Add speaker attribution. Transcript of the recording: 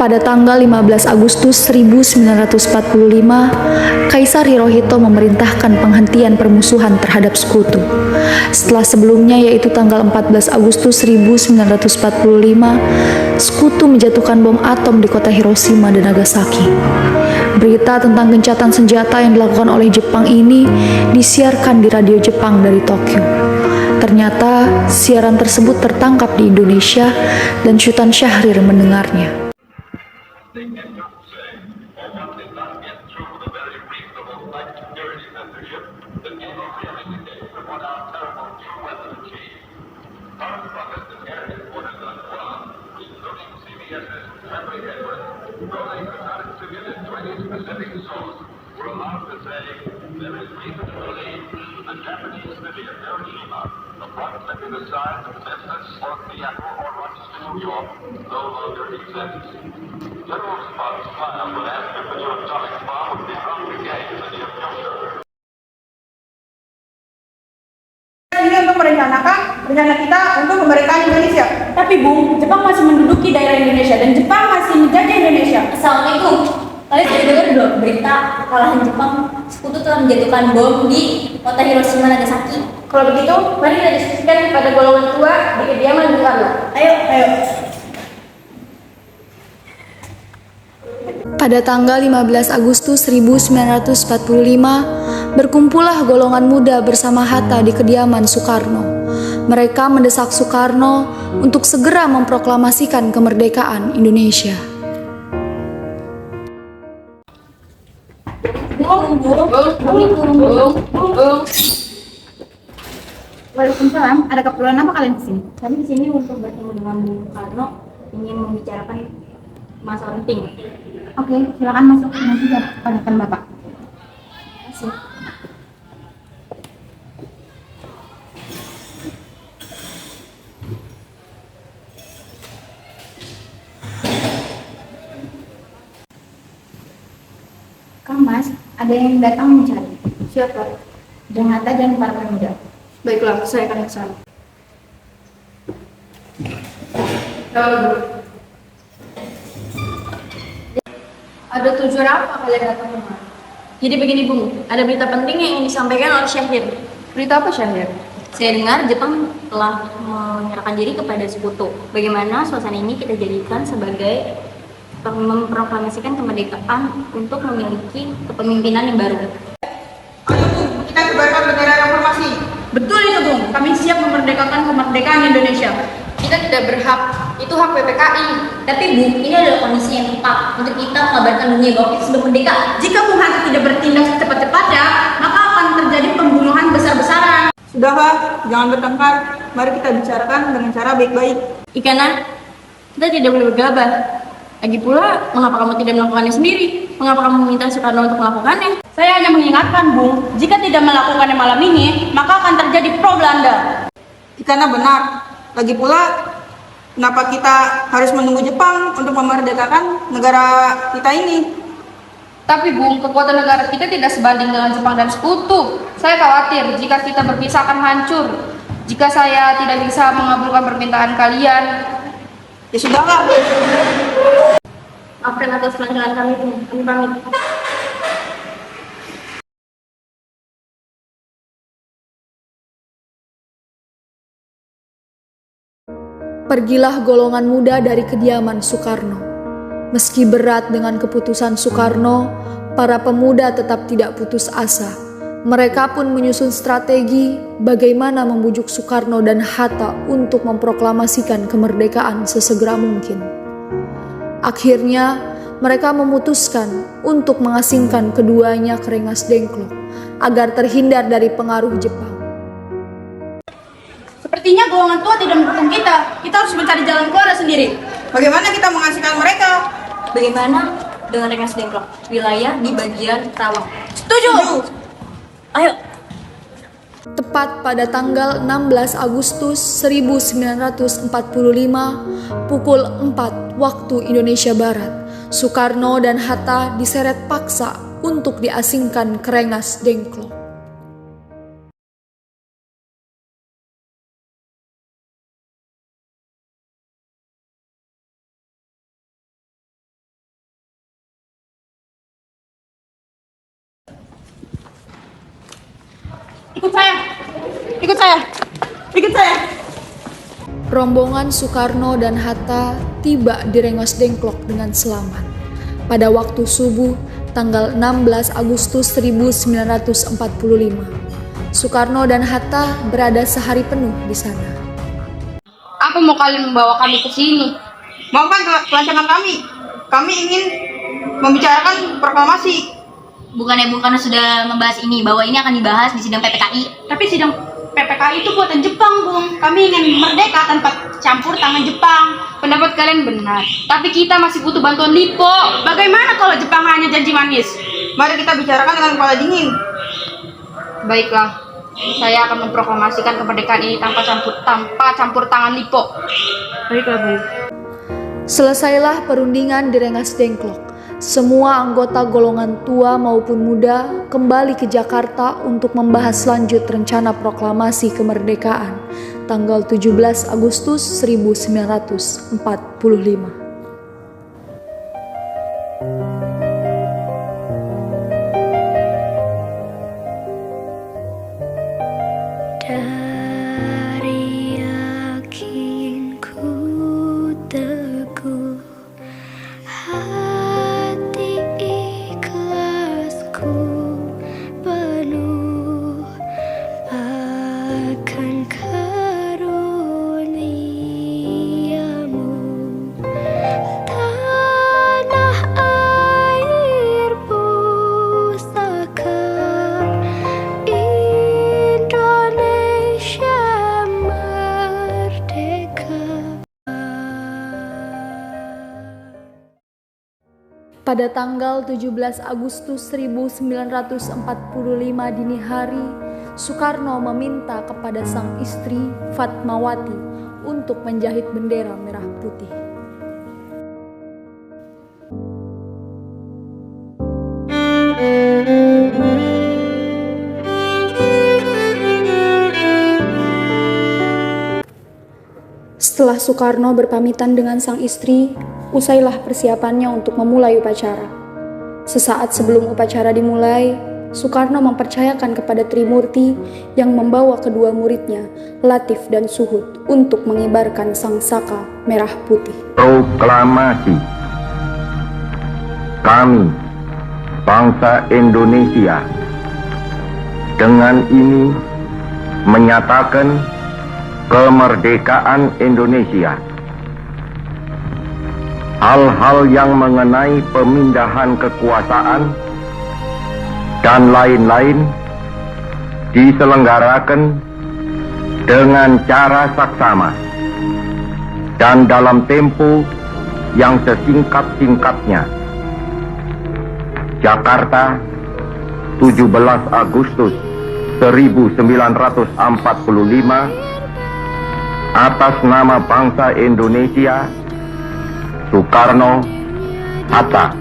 Speaker 1: Pada tanggal 15 Agustus 1945, Kaisar Hirohito memerintahkan penghentian permusuhan terhadap sekutu. Setelah sebelumnya, yaitu tanggal 14 Agustus 1945, sekutu menjatuhkan bom atom di kota Hiroshima dan Nagasaki. Berita tentang gencatan senjata yang dilakukan oleh Jepang ini disiarkan di radio Jepang dari Tokyo. Ternyata siaran tersebut tertangkap di Indonesia dan Sultan Syahrir mendengarnya.
Speaker 2: Ini untuk merencanakan rencana kita untuk kemerdekaan Indonesia.
Speaker 3: Tapi Bung, Jepang masih menduduki daerah Indonesia dan Jepang masih menjajah Indonesia.
Speaker 4: Assalamualaikum. Kalian sudah dengar belum berita kekalahan Jepang? Sekutu telah menjatuhkan bom di kota Hiroshima Nagasaki.
Speaker 3: Kalau begitu, mari kita diskusikan pada golongan tua di kediaman Bung Karno.
Speaker 4: Ayo.
Speaker 1: Pada tanggal 15 Agustus 1945, berkumpullah golongan muda bersama Hatta di kediaman Soekarno. Mereka mendesak Soekarno untuk segera memproklamasikan kemerdekaan Indonesia.
Speaker 3: Waalaikumsalam. Ada keperluan apa kalian di sini?
Speaker 4: Kami di sini untuk bertemu dengan Bung Karno, ingin membicarakan masalah penting.
Speaker 3: Oke, silakan masuk. Nanti saya panggilkan Bapak.
Speaker 4: Terima kasih.
Speaker 3: Kang Mas, ada yang datang mencari.
Speaker 4: Siapa?
Speaker 3: Bung Hatta dan para pemuda.
Speaker 4: Baiklah, saya akan ke sana. Ada tujuan apa kalian datang kemari? Jadi begini Bung, ada berita penting yang ingin disampaikan oleh Syahrir.
Speaker 3: Berita apa, Syahrir?
Speaker 4: Saya dengar Jepang telah menyerahkan diri kepada sekutu. Bagaimana suasana ini kita jadikan sebagai memproklamasikan kemerdekaan untuk memiliki kepemimpinan yang baru.
Speaker 2: Ayo Bung, kita sebarkan bendera reformasi.
Speaker 3: Betul itu Bung, kami siap memerdekakan kemerdekaan Indonesia.
Speaker 4: Kita tidak berhak, itu hak PPKI. Tapi Bu, ini adalah kondisi yang tepat untuk kita mengabarkan dunia bahwa kita sudah merdeka.
Speaker 3: Jika Bung Hatta tidak bertindak secepat-cepatnya, maka akan terjadi pembunuhan besar-besaran.
Speaker 2: Sudahlah, jangan bertengkar. Mari kita bicarakan dengan cara baik-baik.
Speaker 4: Ikana, kita tidak boleh bergabah. Lagi pula, mengapa kamu tidak melakukannya sendiri? Mengapa kamu meminta Soekarno untuk melakukannya?
Speaker 3: Saya hanya mengingatkan Bung, jika tidak melakukannya malam ini, maka akan terjadi pro Belanda.
Speaker 2: Karena benar. Lagi pula, kenapa kita harus menunggu Jepang untuk memerdekakan negara kita ini?
Speaker 5: Tapi Bung, kekuatan negara kita tidak sebanding dengan Jepang dan sekutu. Saya khawatir jika kita berpisah akan hancur. Jika saya tidak bisa mengabulkan permintaan kalian,
Speaker 2: Ya sudahlah.
Speaker 4: Maafkan atas pelanggaran kami, Bung. Kami pamit.
Speaker 1: Pergilah golongan muda dari kediaman Soekarno. Meski berat dengan keputusan Soekarno, para pemuda tetap tidak putus asa. Mereka pun menyusun strategi bagaimana membujuk Soekarno dan Hatta untuk memproklamasikan kemerdekaan sesegera mungkin. Akhirnya, mereka memutuskan untuk mengasingkan keduanya ke Rengas Dengklok agar terhindar dari pengaruh Jepang.
Speaker 3: Sepertinya golongan tua tidak mendukung kita. Kita harus mencari jalan keluar sendiri.
Speaker 2: Bagaimana kita mengasingkan mereka?
Speaker 4: Bagaimana dengan Rengas Dengklok, wilayah di bagian Rawang?
Speaker 3: Setuju.
Speaker 4: Ayo.
Speaker 1: Tepat pada tanggal 16 Agustus 1945 pukul 4 waktu Indonesia Barat, Soekarno dan Hatta diseret paksa untuk diasingkan ke Rengas Dengklok.
Speaker 3: Ikut saya. Ikut saya. Ikut saya.
Speaker 1: Rombongan Soekarno dan Hatta tiba di Rengas Dengklok dengan selamat. Pada waktu subuh, tanggal 16 Agustus 1945. Soekarno dan Hatta berada sehari penuh di sana.
Speaker 5: Apa mau kalian membawa kami ke sini?
Speaker 2: Maafkan kelancangan kami. Kami ingin membicarakan proklamasi.
Speaker 4: Bukannya Bung Karno sudah membahas ini, bahwa ini akan dibahas di sidang PPKI.
Speaker 3: Tapi sidang PPKI itu buatan Jepang, Bung. Kami ingin merdeka tanpa campur tangan Jepang.
Speaker 5: Pendapat kalian benar, tapi kita masih butuh bantuan Lipo.
Speaker 3: Bagaimana kalau Jepang hanya janji manis?
Speaker 2: Mari kita bicarakan dengan kepala dingin.
Speaker 5: Baiklah, saya akan memproklamasikan kemerdekaan ini tanpa campur tangan Lipo.
Speaker 3: Baiklah, Bung.
Speaker 1: Selesailah perundingan di Rengas Dengklok. Semua anggota golongan tua maupun muda kembali ke Jakarta untuk membahas lanjut rencana proklamasi kemerdekaan tanggal 17 Agustus 1945.
Speaker 6: Dari yakinku teguh, hati ikhlasku penuh akan karuniamu. Tanah air pusaka Indonesia merdeka.
Speaker 1: Pada tanggal 17 Agustus 1945 dini hari, Soekarno meminta kepada sang istri Fatmawati untuk menjahit bendera merah putih. Setelah Soekarno berpamitan dengan sang istri, usailah persiapannya untuk memulai upacara. Sesaat sebelum upacara dimulai, Soekarno mempercayakan kepada Trimurti yang membawa kedua muridnya, Latif dan Suhud, untuk mengibarkan sangsaka merah putih.
Speaker 7: Proklamasi. Kami, bangsa Indonesia, dengan ini menyatakan kemerdekaan Indonesia. Hal-hal yang mengenai pemindahan kekuasaan dan lain-lain diselenggarakan dengan cara saksama dan dalam tempo yang sesingkat-singkatnya. Jakarta, 17 Agustus 1945, atas nama bangsa Indonesia, Soekarno, Hatta.